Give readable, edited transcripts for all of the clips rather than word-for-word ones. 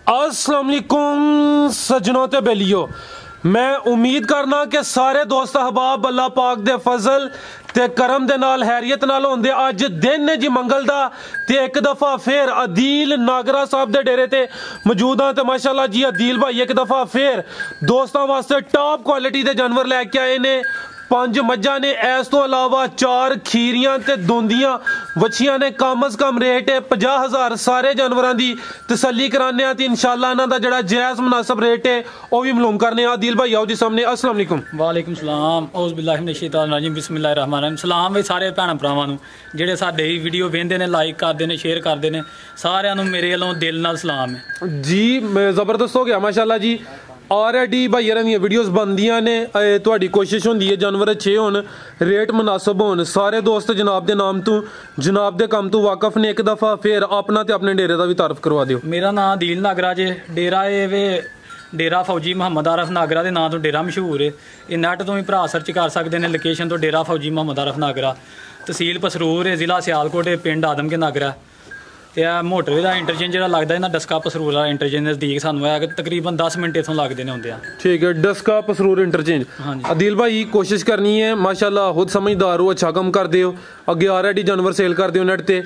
अस्सलाम वालेकुम सजनों ते बेलियो। मैं उम्मीद करना कि सारे दोस्त अहबाब अल्लाह पाक दे फजल ते करम दे नाल हैरियत नाल होंदे। अज दिन ने जी मंगल दा ते एक दफा फिर अदील नागरा साहब दे डेरे ते मौजूद हाँ। ते माशाल्लाह जी अदील भाई एक दफा फिर दोस्तों वास्ते टॉप क्वालिटी दे जानवर लैके आए ने। 5 मज्झां ने, इस तो अलावा 4 खीरियां ते दोंदियां वछियां ने। कम अज कम रेट है 50,000। सारे जानवरों की तसल्ली कराने ते इंशाल्लाह इन्हां दा जिहड़ा जायज़ मुनासिब रेट है वह भी मालूम करने। दिल भाई आओ जी सामने। अस्सलाम वालेकुम। वालेकुम सलाम। औज़ बिल्लाहि मिनश शैतानिर रजीम। बिस्मिल्लाहिर रहमानिर रहीम। सलाम भाई सारे भैन भरावां नूं जिहड़े साडे वीडियो वेंदे ने, लाइक करदे ने, शेयर करदे ने। सारिआं नूं मेरे वल्लों दिल नाल सलाम है जी। जबरदस्त हो गया माशाल्लाह जी। ऑलरेडी भाई दियां वीडियोज़ बनदियां ने। तुहाडी कोशिश होंदी है जानवर अच्छे होन, रेट मुनासिब होन। सारे दोस्त जनाब दे नाम तो जनाब दे काम तो वाकफ ने। एक दफ़ा फिर अपना ते अपने डेरे का भी तारफ करवा दिओ। मेरा नाम अदील नागरा जे। डेरा है वे डेरा फौजी मुहम्मद आरफ नागरा के नाम तो डेरा मशहूर है। ये नैट तो भी भरा सर्च कर सकते हैं। लोकेशन तो डेरा फौजी मुहम्मद आरफ नागरा, तहसील पसरूर है, जिला सियालकोट है, पिंड आदम के नागरा। मोटरवे का इंटरचेंज जो लगता है ना, डस्का पसरूर वाला इंटरचेंज नज़दीक सानू है। तकरीबन 10 मिनट इतों लगते हैं होंगे। ठीक है, डस्का पसरूर इंटरचेंज। हाँ जी अदील भाई कोशिश करनी है माशाल्लाह, खुद समझदार हो, अच्छा कम कर दिओ। अगे ऑलरेडी जानवर सेल कर दिओ नेट ते।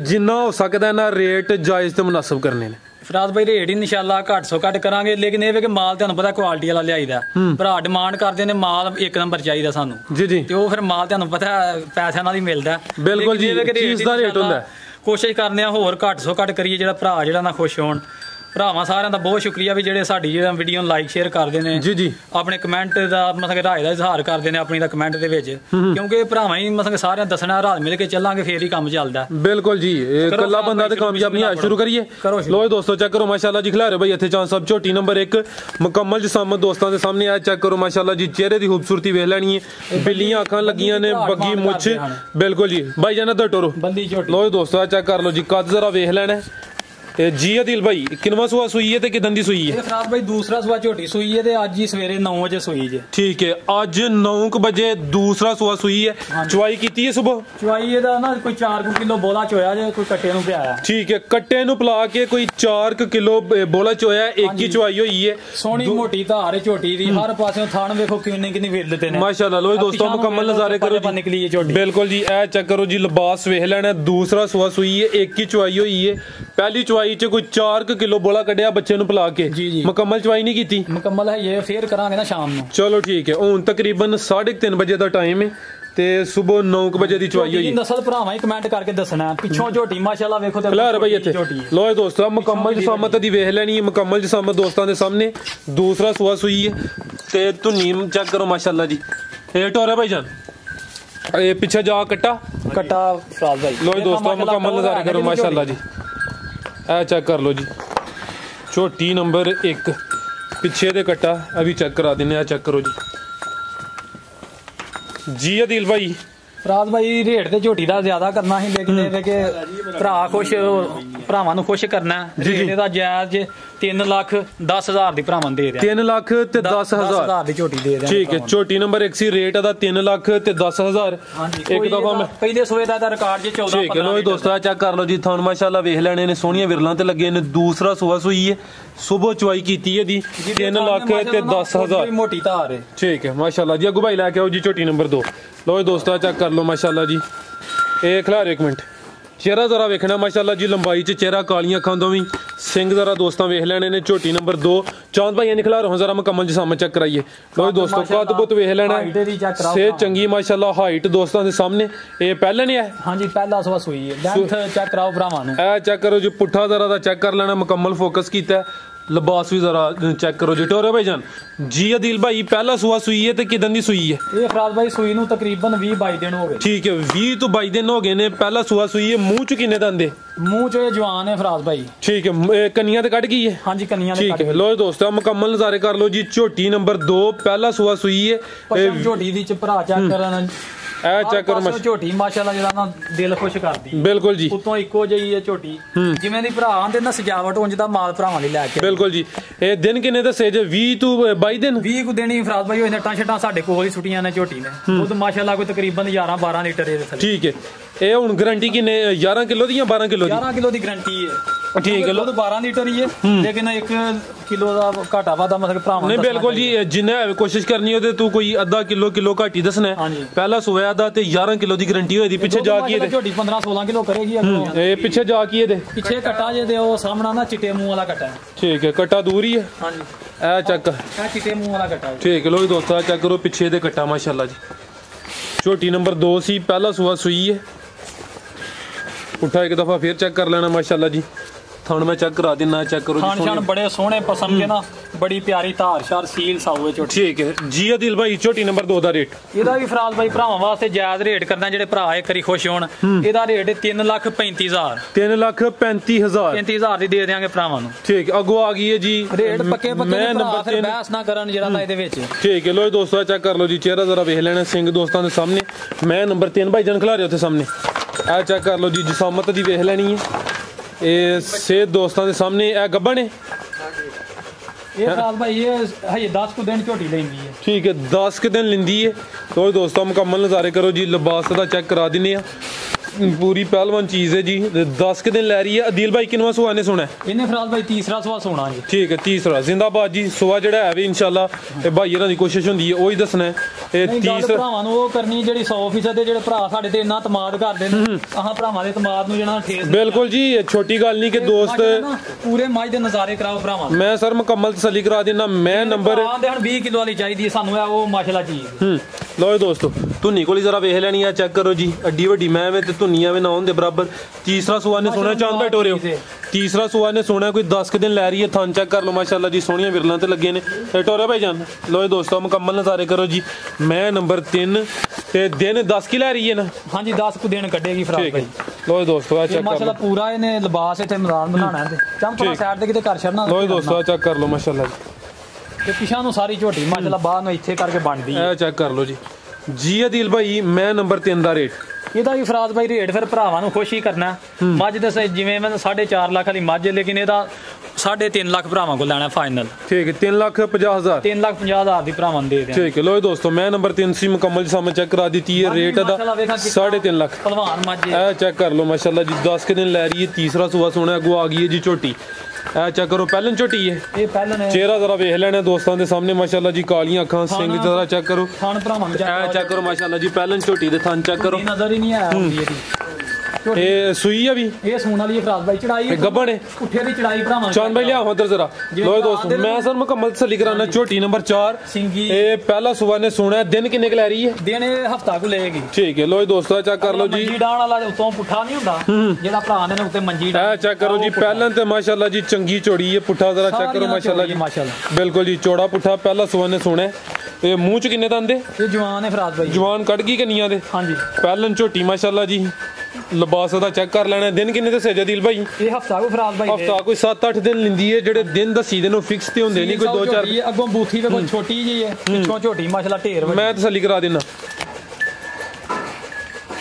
जिन्ना हो सकता है ना रेट जायज़ ते मुनासिब करने ने। फिराज भाई रेट ही इंशाल्लाह घट सो घट करांगे, लेकिन ये कि माल तुहानू पता क्वालिटी वाला लियाईदा। भरा डिमांड करते हैं माल एक नंबर चाहिए सानू जी जी। ते वो फिर माल तुहानू पता पैसों नाल ही मिलदा। बिल्कुल जी, चीज़ दा रेट हुंदा। कोशिश करने होर घट सो घट करिए, जिहड़ा भरा जिहड़ा ना खुश होण। भरावां सारिआं दा बहुत शुक्रिया भी जिहड़े साडी वीडियो लाइक शेयर करदे ने जी जी। अपने कमेंट दा मतलब राय दा इजहार करदे ने अपनी दा कमेंट दे विच, क्योंकि भरावां ही मतलब सारिआं दसना रल मिल के चलांगे फिर ही काम चलदा। बिल्कुल जी, कल्ला बंदा ते कामयाब नहीं है। शुरू करिए। लो दोस्तों चेक करो माशाल्लाह जी। खिलारे भाई इत्थे चांद साहब झोटी नंबर 1 मुकम्मल जिसामत दोस्तों के सामने आया। चेक करो माशाल्लाह जी, चेहरे की खूबसूरती वेख लैनी है। बिल्लियां अखां लगियां ने, बग्गी मुछ। बिल्कुल जी भाई जाना दो टोरो बंदी झोटी। लो दोस्तों चेक कर लो जी, कद जरा वेख लेना जी। अदील भाई किनवा सुआ सुई है ते किदन दी सुई है? फिराज भाई दूसरा सुआ झोटी सुई है ते आज ही सवेरे 9 बजे सुई जे। ठीक है, आज 9 बजे दूसरा सुआ सुई है। चुवाई कीती है सुबह? चुवाई एदा ना कोई 4 किलो बोला चोया जे, कोई कट्टे नु पियाया। ठीक है, कट्टे नु पिला के कोई 4 किलो बोला चोया। एक ही चुवाई हुई है। सोहनी मोटी धार है झोटी दी, हर पासों थान देखो किन्नी किन्नी विरलते ने माशाल्लाह। लो दोस्तों मुकम्मल नजारे करो जी। निकली है झोटी। बिल्कुल जी, ए चेक करो जी, लिबास वेख लेना। दूसरा सुआ सुई है, एक ही चुवाई हुई है। पहली चुवाई च कोई 4 किलो बोला कढ़िया बच्चे नु पिला के। जी जी। मुकम्मल चुवाई नहीं की? मुकम्मल है ये, फिर करांगे ना शाम नु। चलो ठीक है। हुन तकरीबन 3:30 बजे का टाइम है ते सुबह 9 बजे की चुवाई हुई। नस्ल भरावां ही कमेंट करके दसना। पिछों झोटी माशाल्लाह वेखो ते खिलार भाई इत्थे। लो दोस्तों मुकम्मल जिसामत दी वेख लेनी है। मुकम्मल जिसामत दोस्तों के सामने दूसरा सुआ सुई है ते धुनी चेक करो माशाल्लाह जी। ए टोरे भाई जान ए पीछे जा कट्टा कट्टा फिराज भाई। लो दोस्तों मुकम्मल नजारे करो माशाल्लाह जी। ए चेक कर लो जी, झोटी नंबर 1 पीछे दे कट्टा अभी चेक करा देने। चेक करो जी। जी अदील भाई फिराज भाई रेट ते झोटी दा ज्यादा करना ही, लेकिन ये कि भरा खुश भरावां नूं खुश करना। रेट दा जायज 3,10,000 दी भरावां दे रहा। 3,10,000 दी झोटी दे रहा। ठीक है, झोटी नंबर 1 सी रेट दा 3,10,000। एक दफा मैं पहले सोए दा रिकॉर्ड जे 14। ठीक है, लो दोस्तों चेक कर लो जी। थान माशाल्लाह वेख लेने ने, सोहनियां विरलां ते लगे ने। दूसरा सुआ सुई है, सुबह चुवाई कीती है दी 3,10,000 मोटी धार है। ठीक है माशाल्लाह जी। अगू भाई लैके आओ जी झोटी नंबर 2। लो दोस्तों चेक कर लो माशाल्लाह जी। ए खिलार एक मिनट, चेहरा जरा वेखना माशाल्लाह जी। लंबाई च चेहरा, कालियां अखां दोवीं, सिंग जरा दोस्तों वेख लेने ने। झोटी नंबर 2 चांद भाई ने खिला रहा जरा मुकम्मल जिसामत चेक कराइए। लो दोस्तों कद बुत वेख लेना, सेहत चंगी माशाल्लाह, हाइट दोस्तों के सामने। ये पहले नहीं है? हाँ जी पहला सुबह सुई है। लेंथ चेक कराओ भरावां नूं। ए चेक करो जी, पुट्ठा जरा दा चेक कर लेना। मुकम्मल फोकस कीता है। लिबास भी जरा चेक करो जी। टोरे भाई जान जी। अदील भाई पहला सुआ सुई है ते किदन दी सुई है? ये फिराज भाई सुई नूं तकरीबन 20-22 दिन हो गए। ठीक है, 20 तो 22 दिन हो गए ने। पहला सुआ सुई है। मुंह च किन्ने दंदे? मुंह च जवान है फिराज भाई। ठीक है, कनिया ते कट गई है? हाँ जी कनिया। ठीक है, लो दोस्तों मुकम्मल नजारे कर लो जी। झोटी नंबर 2 पहला सुआ सुई है। झोटी दी च भरा चेक करन। ए चेक करो झोटी माशाल्लाह जेड़ा ना दिल खुश करदी। बिल्कुल जी। उतों इको जही है झोटी, जिवें दी भरा आंदे ना सजावट उंज दा माल भरावां लई लैके। बिल्कुल जी। ए दिन किन्ने दसे जे? 20 तो 22 दिन। 20 को दिन ही फिराज भाई होए ने। टां छटां साडे कोल ही छुट्टियां ने झोटी ने। दुध माशाल्लाह कोई तकरीबन 11-12 लीटर दे। ठीक है, ਇਹ ਹੁਣ ਗਾਰੰਟੀ ਕਿੰਨੇ 11 ਕਿਲੋ ਦੀ ਜਾਂ 12 ਕਿਲੋ ਦੀ? 11 ਕਿਲੋ ਦੀ ਗਾਰੰਟੀ ਹੈ। ਠੀਕ ਹੈ। ਦੁੱਧ 12 ਲੀਟਰ ਹੀ ਹੈ, ਲੇਕਿਨ 1 ਕਿਲੋ ਦਾ ਘਾਟਾ ਵਾਧਾ ਮਤਲਬ ਭਰਾਵਾਂ ਨਹੀਂ ਬਿਲਕੁਲ ਜੀ, ਜਿੰਨਾ ਕੋਸ਼ਿਸ਼ ਕਰਨੀ ਉਹਦੇ ਤੂੰ ਕੋਈ ਅੱਧਾ ਕਿਲੋ ਘੱਟ ਹੀ ਦੱਸਣਾ ਹੈ। ਪਹਿਲਾ ਸੋਇਆ ਦਾ ਤੇ 11 ਕਿਲੋ ਦੀ ਗਾਰੰਟੀ ਹੋਈ ਦੀ। ਪਿੱਛੇ ਜਾ ਕੇ ਇਹਦੇ ਝੋਟੀ 15-16 ਕਿਲੋ ਕਰੇਗੀ। ਇਹ ਪਿੱਛੇ ਜਾ ਕੇ ਇਹਦੇ ਪਿੱਛੇ ਕੱਟਾ ਜੇ ਤੇ ਉਹ ਸਾਹਮਣਾ ਨਾ ਚਿੱਟੇ ਮੂੰਹ ਵਾਲਾ ਕੱਟਾ ਹੈ। ਠੀਕ ਹੈ, ਕੱਟਾ ਦੂਰ ਹੀ ਹੈ। ਹਾਂਜੀ ਇਹ ਚੱਕ ਇਹ ਚਿੱਟੇ ਮੂੰਹ ਵਾਲਾ ਕੱਟਾ ਹੈ। ਠੀਕ ਹੈ ਲੋ ਦੋਸਤੋ, ਚੈੱਕ ਕਰੋ ਪਿੱਛੇ ਦੇ ਕੱਟਾ ਮਾਸ਼ਾਅੱਲਾ ਜੀ। ਝੋਟੀ ਨੰਬਰ 2 ਸੀ, ਪਹਿਲਾ ਸੂਆ ਸੂਈ ਹੈ। ਉਠਾ ਇੱਕ ਦਫਾ ਫਿਰ ਚੈੱਕ ਕਰ ਲੈਣਾ ਮਾਸ਼ਾਅੱਲਾ ਜੀ। ਥਣ ਮੈਂ ਚੈੱਕ ਕਰਾ ਦਿੰਨਾ, ਚੈੱਕ ਕਰੋ ਜੀ। ਖਾਨ ਬੜੇ ਸੋਹਣੇ ਪਸੰਦ ਕੇ ਨਾ, ਬੜੀ ਪਿਆਰੀ ਧਾਰਸ਼ਾਰ ਸੀਲ ਸਾਊ ਹੈ ਝੋਟੀ। ਠੀਕ ਹੈ ਜੀ ਆਦਿਲ ਭਾਈ, ਝੋਟੀ ਨੰਬਰ 2 ਦਾ ਰੇਟ? ਇਹਦਾ ਵੀ ਫਰਾਜ਼ ਭਾਈ ਭਰਾਵਾਂ ਵਾਸਤੇ ਜਾਇਜ਼ ਰੇਟ ਕਰਨਾ, ਜਿਹੜੇ ਭਰਾ ਇੱਕ ਵਾਰੀ ਖੁਸ਼ ਹੋਣ। ਇਹਦਾ ਰੇਟ 3,35,000। 3,35,000 35000 ਦੀ ਦੇ ਦੇਾਂਗੇ ਭਰਾਵਾਂ ਨੂੰ। ਠੀਕ, ਅੱਗੋਂ ਆ ਗਈ ਹੈ ਜੀ ਰੇਟ ਪੱਕੇ ਮੈਂ ਨੰਬਰ 3 ਬਹਿਸ ਨਾ ਕਰਨ ਜਿਹੜਾ ਤਾਂ ਇਹਦੇ ਵਿੱਚ। ਠੀਕ ਹੈ ਲੋ ਦੋਸਤੋ, ਚੈੱਕ ਕਰ ਲਓ ਜੀ, ਚਿਹਰਾ ਜ਼ਰਾ ਵੇਖ ਲੈਣਾ ਸਿੰਘ ਦੋਸਤਾਂ ਦੇ ਸਾਹਮਣੇ। ਮੈਂ ਨੰਬਰ 3 ਭਾਈ ਜਨ ਖਿਲਾ ਰਿਹਾ ਉੱਥੇ ਸਾਹਮਣੇ। ਇਹ ਚੈੱਕ ਕਰ ਲਓ ਜੀ, ਜਸਾਮਤ ਦੀ ਵੇਖ ਲੈਣੀ ਹੈ। ਇਹ ਸੇਧ ਦੋਸਤਾਂ ਦੇ ਸਾਹਮਣੇ। ਇਹ ਗੱਬਣ ਹੈ ਇਹ ਫਰਾਜ਼ ਭਾਈ, ਇਹ ਹਜੇ 10 ਕੁ ਦਿਨ ਝੋਟੀ ਲੈਂਦੀ ਹੈ। ਠੀਕ ਹੈ, 10 ਕੁ ਦਿਨ ਲੈਂਦੀ ਹੈ। ਲੋ ਦੋਸਤੋ ਮੁਕੰਮਲ ਨਜ਼ਾਰੇ ਕਰੋ ਜੀ, ਲਿਬਾਸ ਦਾ ਚੈੱਕ ਕਰਾ ਦਿੰਨੇ ਆ। पूरी पहलवान चीज है जी। 10 के दिन लै रही है। अदील भाई किनवा सुहा ने सोना है? इन्हें फिलहाल भाई तीसरा सुहा सोना जी। ठीक है तीसरा जिंदाबाद जी। सुहा जेड़ा है भी इंशाल्लाह ते भाई होरां दी कोशिश हुंदी है ओही दसना है। ए तीसरा भरावां नूं ओ करनी जेड़ी 100% जेड़े भरा साडे ते इन्ना तमाद करदे ने आहां भरावां दे तमाद नूं जेड़ा ठेस बिल्कुल जी छोटी गल नहीं कि दोस्त पूरे मज दे नज़ारे कराओ भरावां। मैं सर मुकम्मल तसल्ली करा देना। मैं नंबर 20 किलो वाली चाहिए सानू है वो माशाल्लाह चीज। लो दोस्तों धुनी को जरा वेख लेनी है चेक करो जी। अड्डी वड्डी मैं में धुनिया में ना होने बराबर। तीसरा सुहा ने सोना चांद भाई टोरे तीसरा सुहा ने सोना कोई 10 के दिन लै रही है। थान चेक कर लो माशाल्लाह जी सोहनियां विरलां ते लगे ने टोरे भाई जान। लो दोस्तों मुकम्मल नज़ारे करो जी। मैं नंबर 3 ते दिन 10 की लै रही है ना? हाँ जी 10 को दिन कटेगी फराज भाई। लो दोस्तों चेक माशाल्लाह पूरा इन्हें लिबास इत्थे मैदान बनाना है चम थोड़ा साइड ते किते कर छड़ना। लो दोस्तों चेक कर लो माशाल्लाह जी। ते पिछा नु सारी झोटी माशाल्लाह बाहर नु इत्थे करके बनदी है। चेक कर लो जी। जी अदील भाई मैं नंबर 3 दा रेट ਇਹਦਾ ਵੀ ਫਰਾਜ਼ ਭਾਈ ਰੇਟ ਫਿਰ ਭਰਾਵਾਂ ਨੂੰ ਖੁਸ਼ ਹੀ ਕਰਨਾ। ਮੱਝ ਦੇ ਜਿਵੇਂ ਮੈਂ 4.5 ਲੱਖ ਵਾਲੀ ਮੱਝ ਲੇਕਿਨ ਇਹਦਾ 3.5 ਲੱਖ ਭਰਾਵਾਂ ਕੋਲ ਲੈਣਾ ਫਾਈਨਲ। ठीक है 3,50,000 3,50,000 ਦੀ ਭਰਾਵਾਂ ਨੂੰ ਦੇ ਦੇ। ठीक है लो दोस्तों मैं नंबर 3 सी मुकम्मल सामने चेक करा दी है। रेट दा 3.5 लाख पहलवान मੱਝ है। चेक कर लो माशाल्लाह जी 10 के दिन लै रही है। तीसरा सुहा सोना अगू आ गई है जी झोटी। चेक करो पहलन झोटी है। ये पहलन है। चेहरा जरा वेख लेना दोस्तों के सामने माशाल्लाह जी कालियां अखां सिंग जरा चेक करो। थान भरावां ਨੂੰ चेक करो माशाल्लाह जी पहलन झोटी दे थान चेक करो। नजर ही नहीं आया ਹੁੰਦੀ ਇਹਦੀ। ਇਹ ਸੂਈ ਆ ਵੀ ਇਹ ਸੂਣ ਵਾਲੀ ਫਰਾਜ਼ ਭਾਈ ਚੜਾਈ ਗੱਬਣ ਹੈ ਪੁੱਠੇ ਦੀ ਚੜਾਈ ਭਰਾਵਾਂ ਚਾਂਦ ਭਾਈ ਲਿਆਓ ਉਧਰ ਜ਼ਰਾ। ਲੋ ਦੋਸਤੋ ਮੈਂ ਸਰ ਮੁਕੰਮਲ ਤਸੱਲੀ ਕਰਾਣਾ। ਝੋਟੀ ਨੰਬਰ 4 ਸਿੰਗੀ ਇਹ ਪਹਿਲਾ ਸੁਬਾ ਨੇ ਸੋਣਾ ਦਿਨ ਕਿੰਨੇ ਕ ਲੈ ਰਹੀ ਹੈ? ਦਿਨ ਇਹ ਹਫਤਾ ਕੋ ਲਏਗੀ। ਠੀਕ ਹੈ ਲੋ ਦੋਸਤੋ ਚੈੱਕ ਕਰ ਲਓ ਜੀ। ਮੰਜੀ ਡਾਣ ਵਾਲਾ ਉਤੋਂ ਪੁੱਠਾ ਨਹੀਂ ਹੁੰਦਾ ਜਿਹੜਾ ਭਰਾ ਨੇ ਉੱਤੇ ਮੰਜੀ ਡਾਣ। ਇਹ ਚੈੱਕ ਕਰੋ ਜੀ ਪਹਿਲਾਂ ਤੇ ਮਾਸ਼ਾਅੱਲਾ ਜੀ ਚੰਗੀ ਚੌੜੀ ਹੈ। ਪੁੱਠਾ ਜ਼ਰਾ ਚੈੱਕ ਕਰੋ ਮਾਸ਼ਾਅੱਲਾ ਜੀ ਬਿਲਕੁਲ ਜੀ ਚੌੜਾ ਪੁੱਠਾ ਪਹਿਲਾ ਸੁਬਾ ਨੇ ਸੋਣਾ। ਇਹ ਮੂੰਹ ਚ ਕਿੰਨੇ ਦੰਦ? ਇਹ ਜਵਾਨ ਹੈ ਫਰਾਜ਼ ਭਾਈ ਜਵਾਨ ਕੱਢ ਗਈ ਕੰਨੀਆਂ ਦੇ। ਹਾਂਜੀ ਪਹਿਲਾਂ ਝੋਟੀ ਮਾਸ਼ਾਅੱਲਾ ਜੀ ਲਿਬਾਸ ਦਾ ਚੈੱਕ ਕਰ ਲੈਣਾ। ਦਿਨ ਕਿੰਨੇ ਦੱਸੇ ਜਦੀਲ ਭਾਈ? ਇਹ ਹਫਤਾ ਕੋ ਫਰਾਜ਼ ਭਾਈ ਹਫਤਾ ਕੋਈ 7-8 ਦਿਨ ਲਿੰਦੀ ਹੈ। ਜਿਹੜੇ ਦਿਨ ਦੱਸੀ ਦੇ ਨੂੰ ਫਿਕਸ ਤੇ ਹੁੰਦੇ ਨਹੀਂ ਕੋਈ 2-4 ਅੱਗੋਂ ਬੂਥੀ ਤੇ ਕੋਈ ਛੋਟੀ ਜੀ ਹੈ ਪਿੱਛੋਂ ਝੋਟੀ ਮਾਸ਼ਾਅੱਲਾ ਢੇਰ ਮੈਂ ਤਸੱਲੀ ਕਰਾ ਦੇਣਾ।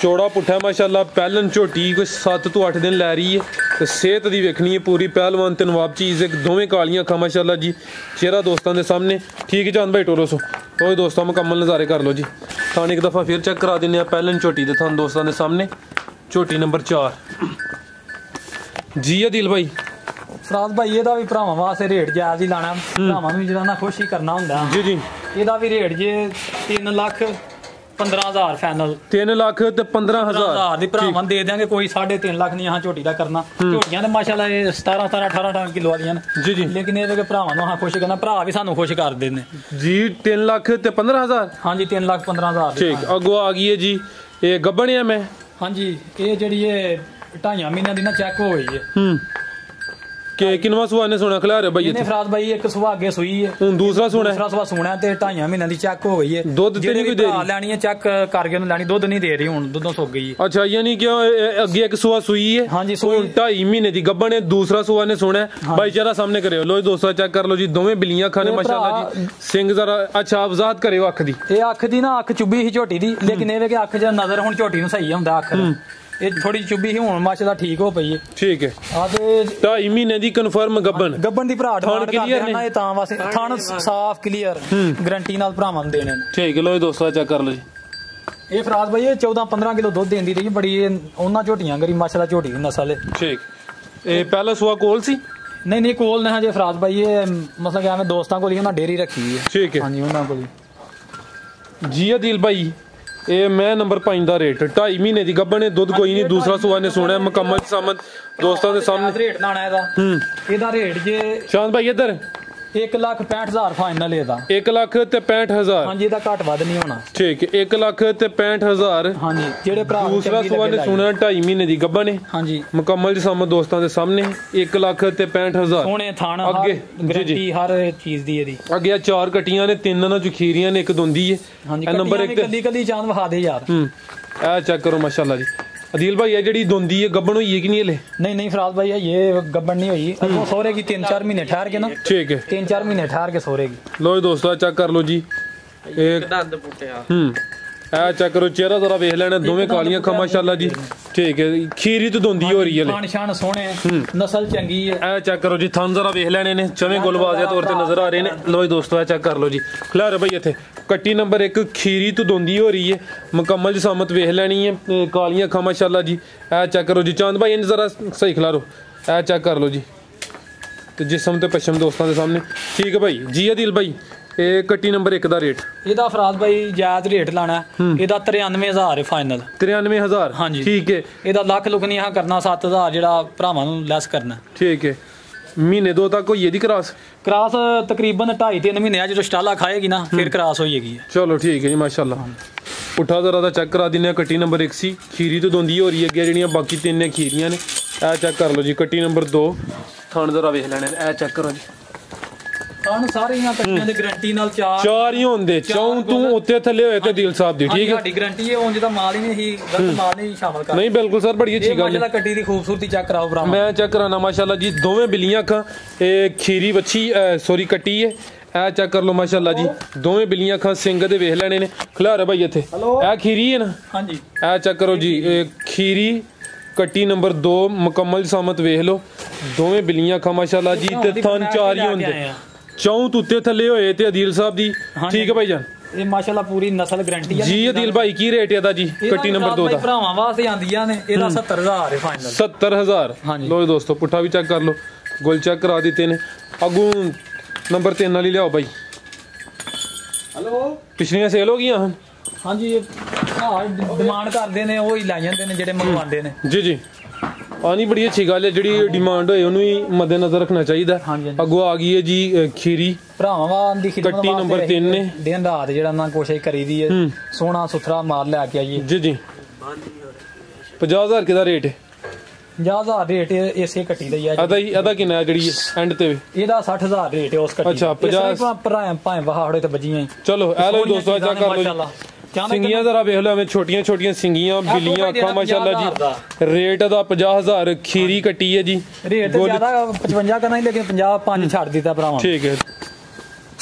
ਚੌੜਾ ਪੁੱਠਾ ਮਾਸ਼ਾਅੱਲਾ ਪਹਿਲਨ ਝੋਟੀ ਕੋਈ 7 ਤੋਂ 8 ਦਿਨ ਲੈ ਰਹੀ ਹੈ ਤੇ ਸਿਹਤ ਦੀ ਵੇਖਣੀ ਹੈ ਪੂਰੀ ਪਹਿਲਵਾਨ ਤੇ ਨਵਾਬ ਚੀਜ਼ ਇੱਕ ਦੋਵੇਂ ਕਾਲੀਆਂ ਅੱਖਾਂ ਮਾਸ਼ਾਅੱਲਾ ਜੀ। ਚਿਹਰਾ ਦੋਸਤਾਂ ਦੇ ਸਾਹਮਣੇ ਠੀਕ ਜਾਨ ਭਾਈ ਟੋਰੋ ਸੋ ਉਹ ਦੋਸਤਾਂ ਮੁਕੰਮਲ ਨਜ਼ਾਰੇ ਕਰ ਲਓ ਜੀ। ਥਾਣ ਇੱਕ ਦਫਾ ਫਿਰ ਚੈੱਕ ਕਰਾ ਦਿੰਨੇ ਆ ਪਹਿਲਨ ਝੋਟੀ ਦੇ ਥਾਣ ਦੋਸਤਾਂ ਦੇ ਸਾਹਮਣੇ। ਝੋਟੀ ਨੰਬਰ 4 ਜੀ ਅਦਿਲ ਭਾਈ। ਫਰਾਜ਼ ਭਾਈ ਇਹਦਾ ਵੀ ਭਰਾਵਾਂ ਵਾਸਤੇ ਰੇਟ ਜਾਇਜ਼ ਹੀ ਲਾਣਾ। ਭਰਾਵਾਂ ਨੂੰ ਜਿਹੜਾ ਨਾ ਖੁਸ਼ ਹੀ ਕਰਨਾ ਹੁੰਦਾ ਜੀ ਜੀ। ਇਹਦਾ ਵੀ ਰੇਟ ਜੇ 3,15,000 ਫਾਈਨਲ। 3 ਲੱਖ ਤੇ 15,000 ਦੀ ਭਰਾਵਾਂ ਦੇ ਦਿਆਂਗੇ। ਕੋਈ 3.5 ਲੱਖ ਨਹੀਂ ਆਹ ਝੋਟੀ ਦਾ ਕਰਨਾ। ਝੋਟੀਆਂ ਤੇ ਮਾਸ਼ਾਅੱਲਾ ਇਹ 17-18 ਕਿਲੋ ਵਾਲੀਆਂ ਨੇ ਜੀ ਜੀ। ਲੇਕਿਨ ਇਹ ਭਰਾਵਾਂ ਨੂੰ ਆਹ ਖੁਸ਼ ਕਰਨਾ। ਭਰਾ ਵੀ ਸਾਨੂੰ ਖੁਸ਼ ਕਰਦੇ ਨੇ ਜੀ। 3 ਲੱਖ ਤੇ 15,000 ਹਾਂਜੀ 3,15,000 ਠੀਕ। ਅੱਗੋਂ ਆ ਗਈ ਹੈ ਜੀ ਇਹ ਗੱਬਣ ਹੈ ਮੈਂ ਹਾਂਜੀ ਇਹ ਜਿਹੜੀ ਇਹ 2.5 ਮਹੀਨਿਆਂ ਦੀ ਨਾ ਚੈੱਕ ਹੋ ਗਈ ਹੈ। ਕਿ ਕਿੰਨਵਾ ਸੁਹਾ ਨੇ ਸੋਨਾ ਖਿਲਾ ਰਿਹਾ ਬਾਈ ਇਹਨੇ ਫਰਾਜ਼ ਬਾਈ ਇੱਕ ਸੁਹਾ ਅੱਗੇ ਸੂਈ ਹੈ ਹੁਣ ਦੂਸਰਾ ਸੋਨਾ ਸੁਣਿਆ ਤੇ 2.5 ਮਹੀਨਿਆਂ ਦੀ ਚੈੱਕ ਹੋ ਗਈ ਹੈ। ਦੁੱਧ ਤੇ ਨਹੀਂ ਕੋਈ ਦੇ ਰਹੀ ਲੈਣੀ ਹੈ ਚੈੱਕ ਕਰਕੇ ਉਹਨੂੰ ਲੈਣੀ। ਦੁੱਧ ਨਹੀਂ ਦੇ ਰਹੀ ਹੁਣ ਦੁੱਧੋਂ ਸੁੱਕ ਗਈ ਹੈ। ਅੱਛਾ ਯਾਨੀ ਕਿ ਅੱਗੇ ਇੱਕ ਸੁਹਾ ਸੂਈ ਹੈ ਹਾਂਜੀ 2.5 ਮਹੀਨੇ ਦੀ ਗੱਬਣ ਹੈ। ਦੂਸਰਾ ਸੁਹਾ ਨੇ ਸੋਨਾ ਬਾਈ ਜਰਾ ਸਾਹਮਣੇ ਕਰਿਓ। ਲੋ ਦੋਸਤੋ ਚੈੱਕ ਕਰ ਲਓ ਜੀ ਦੋਵੇਂ ਬਿੱਲੀਆਂ ਅੱਖਾਂ ਨੇ ਮਾਸ਼ਾਅੱਲਾ ਜੀ। ਸਿੰਘ ਜ਼ਰਾ ਅੱਛਾ ਵਜ਼ਾਹਤ ਕਰਿਓ ਅੱਖ ਦੀ। ਇਹ ਅੱਖ ਦੀ ਨਾ ਅੱਖ ਚੁੱਭੀ ਸੀ ਝੋਟੀ ਦੀ ਲੇਕਿਨ ਇਹ ਵੇ ਕਿ ਅੱਖ 'ਚ ਨਜ਼ਰ ਹੁਣ ਝੋਟੀ ਨੂੰ ਸਹੀ ਹੁੰਦਾ ਅੱਖ ਇਹ ਥੋੜੀ ਚੁੱਭੀ ਸੀ ਹੁਣ ਮਾਸ਼ਾਅੱਲਾ ਠੀਕ ਹੋ ਪਈ ਹੈ। ਠੀਕ ਹੈ ਆ ਤੇ 2.5 ਮਹੀਨੇ ਦੀ ਕਨਫਰਮ ਗੱਬਣ ਦੀ ਭਰਾ ਡਿਮਾਂਡ ਕਰਦੇ ਨੇ ਇਹ ਤਾਂ ਵਾਸਤੇ ਥਣ ਸਾਫ਼ ਕਲੀਅਰ ਗਾਰੰਟੀ ਨਾਲ ਭਰਾਵਾਂ ਨੂੰ ਦੇਣੇ ਨੇ। ਠੀਕ ਹੈ ਲੋ ਦੋਸਤੋ ਚੈੱਕ ਕਰ ਲਓ ਜੀ ਇਹ ਫਰਾਜ਼ ਬਾਈ ਇਹ 14-15 ਕਿਲੋ ਦੁੱਧ ਦਿੰਦੀ ਰਹੀ ਬੜੀ ਉਹਨਾਂ ਝੋਟੀਆਂ ਗਰੀ ਮਾਸ਼ਾਅੱਲਾ ਝੋਟੀ ਦੀ ਨਸਲ ਹੈ। ਠੀਕ। ਇਹ ਪਹਿਲਾ ਸੂਆ ਕੋਲ ਸੀ? ਨਹੀਂ ਕੋਲ ਨੇ ਹਜੇ ਫਰਾਜ਼ ਬਾਈ ਇਹ ਮਤਲਬ ਕਿ ਐਵੇਂ ਦੋਸਤਾਂ ਕੋਲ ਹੀ ਉਹਨਾਂ ਡੇਰੀ ਰੱਖੀ ਹੈ। ਠੀਕ ਹੈ ਹਾਂਜੀ ਉਹਨਾਂ ਕੋਲ ਜੀ। ਅਦੀਲ ਭਾਈ ਇਹ ਮੈਂ ਨੰਬਰ 5 ਦਾ ਰੇਟ 2.5 ਮਹੀਨੇ ਦੀ ਗੱਭਣ ਨੇ, ਦੁੱਧ ਕੋਈ ਨਹੀਂ, ਦੂਸਰਾ ਸੂਆ ਨੇ ਸੁਣਿਆ ਮੁਕੰਮਲ ਸਾਮਤ ਦੋਸਤਾਂ ਦੇ ਸਾਹਮਣੇ ਰੇਟ ਨਾ ਆਣਾ ਇਹਦਾ ਰੇਟ ਜੇ ਸ਼ਾਨ ਭਾਈ ਇੱਧਰ 1,65,000 ਫਾਈਨਲ ਇਹਦਾ 1,65,000। ਹਾਂਜੀ ਇਹਦਾ ਘੱਟ ਵੱਧ ਨਹੀਂ ਹੋਣਾ। ਠੀਕ 1,65,000। ਹਾਂਜੀ ਜਿਹੜੇ ਭਰਾ ਦੂਸਰਾ ਸੂਆ ਨੇ ਸੁਣਿਆ 2.5 ਮਹੀਨੇ ਦੀ ਗੱਭਣ ਨੇ, ਹਾਂਜੀ ਮੁਕੰਮਲ ਸਾਮਤ ਦੋਸਤਾਂ ਦੇ ਸਾਹਮਣੇ 1,65,000। ਸੋਹਣੇ ਥਾਣ ਅੱਗੇ ਗਰੰਟੀ ਹਰ ਚੀਜ਼ ਦੀ ਇਹਦੀ। ਅੱਗੇ ਆ 4 ਕੱਟੀਆਂ ਨੇ, 3 ਨਾਲ ਚੁਖੀਰੀਆਂ ਨੇ, 1 ਦੁੰਦੀ ਹੈ। ਹਾਂਜੀ ਨੰਬਰ 1 ਕੱਲੀ ਚਾਂਦ ਵਿਖਾ ਦੇ ਯਾਰ। ਇਹ ਚੈੱਕ ਕਰੋ ਮਾਸ਼ਾਅੱਲਾ ਜੀ। ਅਦੀਲ ਭਾਈ ਇਹ ਜਿਹੜੀ ਦੁੰਦੀ ਹੈ ਗੱਭਣ ਹੋਈ ਹੈ ਕਿ ਨਹੀਂ ਹਲੇ? नहीं फराज भाई ये गब्बन नहीं हुई, अब वो सोरेगी 3-4 महीने ठहर के ना। ठीक है 3-4 महीने ठहर के सोरेगी। लो दोस्तों चेक कर लो जी। एक ਇਹ ਚੈੱਕ ਕਰੋ ਚਿਹਰਾ ਜ਼ਰਾ ਵੇਖ ਲੈਣਾ, ਦੋਵੇਂ ਕਾਲੀਆਂ ਅੱਖਾਂ ਮਾਸ਼ਾਅੱਲਾ ਜੀ। ਠੀਕ ਹੈ ਖੀਰੀ ਤੇ ਦੁੰਦੀ ਹੋ ਰਹੀ ਹੈ ਖਾਨ ਸ਼ਾਨ ਸੋਹਣੇ, ਨਸਲ ਚੰਗੀ ਹੈ। ਇਹ ਚੈੱਕ ਕਰੋ ਜੀ, ਥਣ ਜ਼ਰਾ ਵੇਖ ਲੈਣੇ ਨੇ, ਚਵੇਂ ਗੁਲਬਾਜ਼ੇ ਤੌਰ ਤੇ ਨਜ਼ਰ ਆ ਰਹੇ ਨੇ। ਲੋ ਜੀ ਦੋਸਤੋ ਇਹ ਚੈੱਕ ਕਰ ਲੋ ਜੀ। ਖਿਲਾਰੇ ਭਾਈ ਇੱਥੇ ਕੱਟੀ ਨੰਬਰ 1 ਖੀਰੀ ਤੋਂ ਦੁੰਦੀ ਹੋ ਰਹੀ ਹੈ, ਮੁਕੰਮਲ ਜਸਾਮਤ ਵੇਖ ਲੈਣੀ ਹੈ, ਕਾਲੀਆਂ ਅੱਖਾਂ ਮਾਸ਼ਾਅੱਲਾ ਜੀ। ਇਹ ਚੈੱਕ ਕਰੋ ਜੀ ਚਾਂਦ ਭਾਈ ਇਹਨੂੰ ਜ਼ਰਾ ਸਹੀ ਖਿਲਾਰੋ। ਇਹ ਚੈੱਕ ਕਰ ਲੋ ਜੀ ਤੇ ਜਿਸਮ ਤੇ ਪਸ਼ਮ ਦੋਸਤਾਂ ਦੇ ਸਾਹਮਣੇ। ਠੀਕ ਹੈ ਭਾਈ ਜੀ। ਅਦੀਲ ਭਾਈ ਇਹ ਕੱਟੀ ਨੰਬਰ 1 ਦਾ ਰੇਟ ਇਹਦਾ ਫਰਾਜ਼ ਭਾਈ ਜਾਇਜ਼ ਰੇਟ ਲਾਣਾ ਇਹਦਾ 93,000 ਹੈ ਫਾਈਨਲ। 93,000 ਹਾਂਜੀ ਠੀਕ ਹੈ। ਇਹਦਾ ਲੱਖ ਲੁਕ ਨਹੀਂ ਆ ਕਰਨਾ, 7,000 ਜਿਹੜਾ ਭਰਾਵਾਂ ਨੂੰ ਲੈਸ ਕਰਨਾ। ਠੀਕ ਹੈ ਮਹੀਨੇ 2 ਤੱਕ ਹੋਈ ਇਹਦੀ ਕਰਾਸ ਤਕਰੀਬਨ 2.5-3 ਮਹੀਨੇ ਆ, ਜਦੋਂ ਸਟਾਲਾ ਖਾਏਗੀ ਨਾ ਫਿਰ ਕਰਾਸ ਹੋਈਏਗੀ। ਚਲੋ ਠੀਕ ਹੈ ਜੀ ਮਾਸ਼ਾਅੱਲਾ। ਪੁੱਠਾ ਜ਼ਰਾ ਦਾ ਚੈੱਕ ਕਰਾ ਦਿੰਨੇ ਆ। ਕੱਟੀ ਨੰਬਰ 1 ਸੀ, ਖੀਰੀ ਤੋਂ ਦੋਂਦੀ ਹੋ ਰਹੀ ਹੈ ਅੱਗੇ, ਜਿਹੜੀਆਂ ਬਾਕੀ 3 ਨੇ ਖੀਰੀਆਂ ਨੇ। ਇਹ ਚੈੱਕ ਕਰ ਲਓ ਜੀ। ਕੱਟੀ ਨੰਬਰ 2 ਥਣ ਜ਼ਰਾ ਵੇਖ ਲੈਣੇ। ਇਹ ਚੈੱਕ ਕਰੋ ਜੀ, ਸਾਨੂੰ ਸਾਰੀਆਂ ਕੱਟੀਆਂ ਦੀ ਗਾਰੰਟੀ ਨਾਲ 4 ਹੀ ਹੁੰਦੇ, ਚੌਂ ਤੂੰ ਉੱਤੇ ਥੱਲੇ ਹੋਏ ਤੇ ਦਿਲ ਸਾਹਿਬ ਦੀ। ਠੀਕ ਹੈ ਸਾਡੀ ਗਾਰੰਟੀ ਹੈ, ਉਂਝ ਤਾਂ ਮਾਲ ਹੀ ਨਹੀਂ ਗਲਤ ਮਾਲ ਨਹੀਂ ਸ਼ਾਮਲ ਕਰ। ਨਹੀਂ ਬਿਲਕੁਲ ਸਰ, ਬੜੀ ਅੱਛੀ ਗੱਲ ਹੈ। ਕੱਟੀ ਦੀ ਖੂਬਸੂਰਤੀ ਚੈੱਕ ਕਰਾਓ ਭਰਾ। ਮੈਂ ਚੈੱਕ ਕਰਾਣਾ ਮਾਸ਼ਾਅੱਲਾ ਜੀ। ਦੋਵੇਂ ਬਿੱਲੀਆਂ ਅੱਖਾਂ, ਇਹ ਖੀਰੀ ਵੱਛੀ ਸੋਰੀ ਕੱਟੀ ਹੈ। ਇਹ ਚੈੱਕ ਕਰ ਲਓ ਮਾਸ਼ਾਅੱਲਾ ਜੀ, ਦੋਵੇਂ ਬਿੱਲੀਆਂ ਅੱਖਾਂ ਸਿੰਘ ਦੇ ਵੇਖ ਲੈਣੇ ਨੇ। ਖਿਲਾਰੇ ਭਾਈ ਇੱਥੇ ਇਹ ਖੀਰੀ ਹੈ ਨਾ? ਹਾਂਜੀ ਇਹ ਚੈੱਕ ਕਰੋ ਜੀ। ਇਹ ਖੀਰੀ ਕੱਟੀ ਨੰਬਰ 2 ਮੁਕੰਮਲ ਸਾਮਤ ਵੇਖ ਲਓ, ਦੋਵੇਂ ਬਿੱਲੀਆਂ ਅੱਖਾਂ ਮਾਸ਼ਾਅੱਲਾ ਜੀ। ਤੇ ਥਣ 4 ਹੀ ਹੁੰਦੇ, ਚੌਂ ਉੱਤੇ ਥੱਲੇ ਹੋਏ ਤੇ ਅਦੀਲ ਸਾਹਿਬ ਦੀ। ਠੀਕ ਹੈ ਭਾਈ ਜਾਨ, ਇਹ ਮਾਸ਼ਾਅੱਲਾ ਪੂਰੀ ਨਸਲ ਗਾਰੰਟੀ ਹੈ ਜੀ। ਅਦੀਲ ਭਾਈ ਕੀ ਰੇਟ ਇਹਦਾ ਜੀ? ਕੱਟੀ ਨੰਬਰ 2 ਦਾ ਭਰਾਵਾਂ ਵਾਸਤੇ ਆਂਦੀਆਂ ਨੇ, ਇਹਦਾ 70,000 ਹੈ ਫਾਈਨਲ। 70,000। ਲੋ ਦੋਸਤੋ ਪੁੱਠਾ ਵੀ ਚੈੱਕ ਕਰ ਲਓ, ਗੁਲ ਚੈੱਕ ਕਰਾ ਦਿੱਤੇ ਨੇ। ਅਗੂ ਨੰਬਰ 3 ਵਾਲੀ ਲਿਆਓ ਭਾਈ। ਹੈਲੋ ਪਿਛਲੀਆਂ ਸੇਲ ਹੋ ਗਈਆਂ? ਹਾਂਜੀ ਡਿਮਾਂਡ ਕਰਦੇ ਨੇ ਉਹ ਹੀ ਲੈ ਜਾਂਦੇ ਨੇ ਜਿਹੜੇ ਮੰਗਵਾਉਂਦੇ ਨੇ। ਜੀ ਜੀ ਆਨੀ ਬੜੀ ਅੱਛੀ ਗੱਲ ਹੈ, ਜਿਹੜੀ ਡਿਮਾਂਡ ਹੋਏ ਉਹਨੂੰ ਹੀ ਮੱਦੇਨਜ਼ਰ ਰੱਖਣਾ ਚਾਹੀਦਾ। ਅੱਗੋਂ ਆ ਗਈ ਹੈ ਜੀ ਖੀਰੀ ਭਰਾਵਾਂ ਦੀ ਖਿਦਮਤ ਕੱਟੀ ਨੰਬਰ 3 ਨੇ। ਦਿਨ ਰਾਤ ਜਿਹੜਾ ਨਾ ਕੋਸ਼ਿਸ਼ ਕਰੀਦੀ ਹੈ ਸੋਹਣਾ ਸੁਥਰਾ ਮਾਲ ਲੈ ਕੇ ਆਈਏ। ਜੀ ਜੀ 50,000 ਕਿਦਾ ਰੇਟ ਹੈ? 50,000 ਰੇਟ ਇਸੇ ਕੱਟੀ ਦਾ ਹੀ ਹੈ। ਇਹਦਾ ਕਿੰਨਾ ਜਿਹੜੀ ਐਂਡ ਤੇ ਇਹਦਾ 60,000 ਰੇਟ ਹੈ ਉਸ ਕੱਟੀ। ਅੱਛਾ 50 ਭਾਵੇਂ ਵਹਾੜੇ ਤੇ ਵੱਜੀਆਂ। ਚਲੋ ਇਹ ਲੋ ਦੋਸਤੋ ਚੈੱਕ ਕਰ ਲਓ। ਸਿੰਗੀਆਂ ਜ਼ਰਾ ਵੇਖ ਲਓ, ਐਵੇਂ ਛੋਟੀਆਂ ਛੋਟੀਆਂ ਸਿੰਗੀਆਂ, ਬਿੱਲੀਆਂ ਅੱਖਾਂ ਮਾਸ਼ਾਅੱਲਾ ਜੀ। ਰੇਟ ਦਾ 50,000 ਖੀਰੀ ਕੱਟੀ ਹੈ ਜੀ। ਰੇਟ ਜ਼ਿਆਦਾ 55 ਕਰਨਾ ਹੀ, ਲੇਕਿਨ 55 ਛੱਡ ਦਿੱਤਾ ਭਰਾਵਾਂ। ਠੀਕ ਹੈ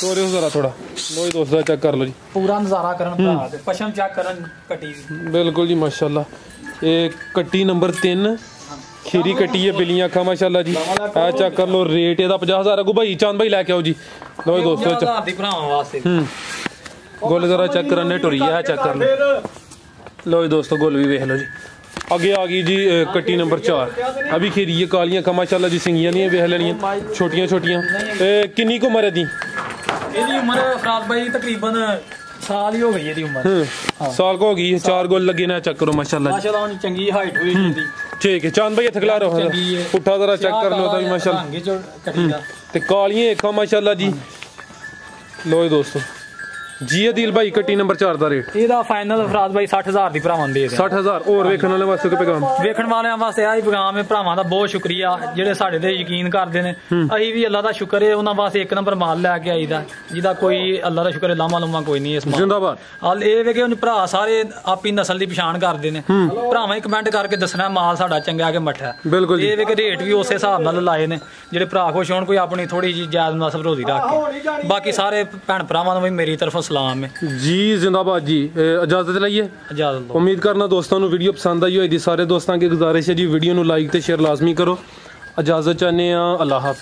ਤੋਰੇ ਜ਼ਰਾ ਥੋੜਾ। ਲੋ ਜੀ ਦੋਸਤੋ ਚੈੱਕ ਕਰ ਲਓ ਜੀ, ਪੂਰਾ ਨਜ਼ਾਰਾ ਕਰਨ ਭਰਾ ਤੇ ਪਸ਼ਮ ਚੈੱਕ ਕਰਨ ਕੱਟੀ ਬਿਲਕੁਲ ਜੀ ਮਾਸ਼ਾਅੱਲਾ। ਇਹ ਕੱਟੀ ਨੰਬਰ 3 ਖੀਰੀ ਕੱਟੀ ਹੈ, ਬਿੱਲੀਆਂ ਅੱਖਾਂ ਮਾਸ਼ਾਅੱਲਾ ਜੀ। ਇਹ ਚੈੱਕ ਕਰ ਲਓ, ਰੇਟ ਇਹਦਾ 50,000। ਅਗੂ ਭਾਈ ਚਾਂਦ ਭਾਈ ਲੈ ਕੇ ਆਓ ਜੀ। ਲੋ ਜੀ ਦੋਸਤੋ 50,000 ਦੀ ਭਰਾਵਾਂ ਵਾਸਤੇ। गोल जरा चेक करने टुरी है, चेक कर लो। लो जी दोस्तों गोल भी देख लो जी। आगे आ गई जी कट्टी नंबर 4। अभी खीरी है, कालियां का माशाल्लाह जी, सिंगियां नहीं है, वेख लेनियां छोटियां छोटियां। किन्नी को उम्र है दी? ਇਹਦੀ ਉਮਰ ਫਰਾਜ਼ ਭਾਈ ਤਕਰੀਬਨ ਸਾਲ ਹੀ ਹੋ ਗਈ ਇਹਦੀ ਉਮਰ। साल को हो गई। 4 गोल लगे ना, चेक करो माशाल्लाह ਮਾਸ਼ਾਅੱਲਾ ਉਹਦੀ ਚੰਗੀ ਹਾਈਟ ਹੋਈ ਇਹਦੀ। ठीक है चांद भाई थकला रहो, पुट्ठा जरा चेक कर लो तो माशाल्लाह। ते कालियां अखां माशाल्लाह जी। लो जी दोस्तों जी। अदील भाई कट्टी नंबर 4 ਦਾ ਰੇਟ ਇਹਦਾ ਫਾਈਨਲ ਫਰਾਜ਼ ਭਾਈ 60,000 ਦੀ ਭਰਾਵਾਂ ਦੇ 60,000। ਹੋਰ ਵੇਖਣ ਵਾਲੇ ਵਾਸਤੇ ਕੋਈ ਪੈਗਾਮ? ਵੇਖਣ ਵਾਲਿਆਂ ਵਾਸਤੇ ਆਹ ਹੀ ਪੈਗਾਮ ਹੈ, ਭਰਾਵਾਂ ਦਾ ਬਹੁਤ ਸ਼ੁਕਰੀਆ ਜਿਹੜੇ ਸਾਡੇ ਤੇ ਯਕੀਨ ਕਰਦੇ ਨੇ। ਅਸੀਂ ਵੀ ਅੱਲਾ ਦਾ ਸ਼ੁਕਰ ਹੈ, ਉਹਨਾਂ ਵਾਸਤੇ 1 ਨੰਬਰ ਮਾਲ ਲੈ ਕੇ ਆਈਦਾ, ਜਿਹਦਾ ਕੋਈ ਅੱਲਾ ਦਾ ਸ਼ੁਕਰ ਹੈ ਲਾਮਾ ਲੁਮਾ ਕੋਈ ਨਹੀਂ ਇਸ ਮਾਲ। ਜਿੰਦਾਬਾਦ। ਹਾਲ ਇਹ ਵੇ ਕਿ ਉਹ ਭਰਾ ਸਾਰੇ ਆਪੀ ਨਸਲ ਦੀ ਪਛਾਣ ਕਰਦੇ ਨੇ। ਭਰਾਵਾਂ ਹੀ ਕਮੈਂਟ ਕਰਕੇ ਦੱਸਣਾ ਮਾਲ ਸਾਡਾ ਚੰਗਾ ਕਿ ਮੱਠਾ। ਬਿਲਕੁਲ ਇਹ ਵੇ ਕਿ ਰੇਟ ਵੀ ਉਸੇ ਹਿਸਾਬ ਨਾਲ ਲਾਏ ਨੇ, ਜਿਹੜੇ ਭਰਾ ਖੁਸ਼ ਹੋਣ, ਕੋਈ ਆਪਣੀ ਥੋੜੀ ਜਿਹੀ ਜਾਇਜ਼ ਨਸਲ ਰੋਜ਼ੀ ਰੱਖ ਕੇ। ਬਾਕੀ ਸਾਰੇ ਭੈਣ ਭਰਾਵਾਂ ਨੂੰ ਵੀ ਮੇਰੀ ਤਰਫੋਂ ਸਲਾਮ ਹੈ ਜੀ। जिंदाबाद जी। इजाजत लाइए, इजाजत। उम्मीद करना दोस्तों को वीडियो पसंद आई होगी। सारे दोस्तों की गुजारिश है जी, वीडियो को लाइक ते शेयर लाजमी करो। इजाजत चाहते हैं, अल्लाह हाफिज़।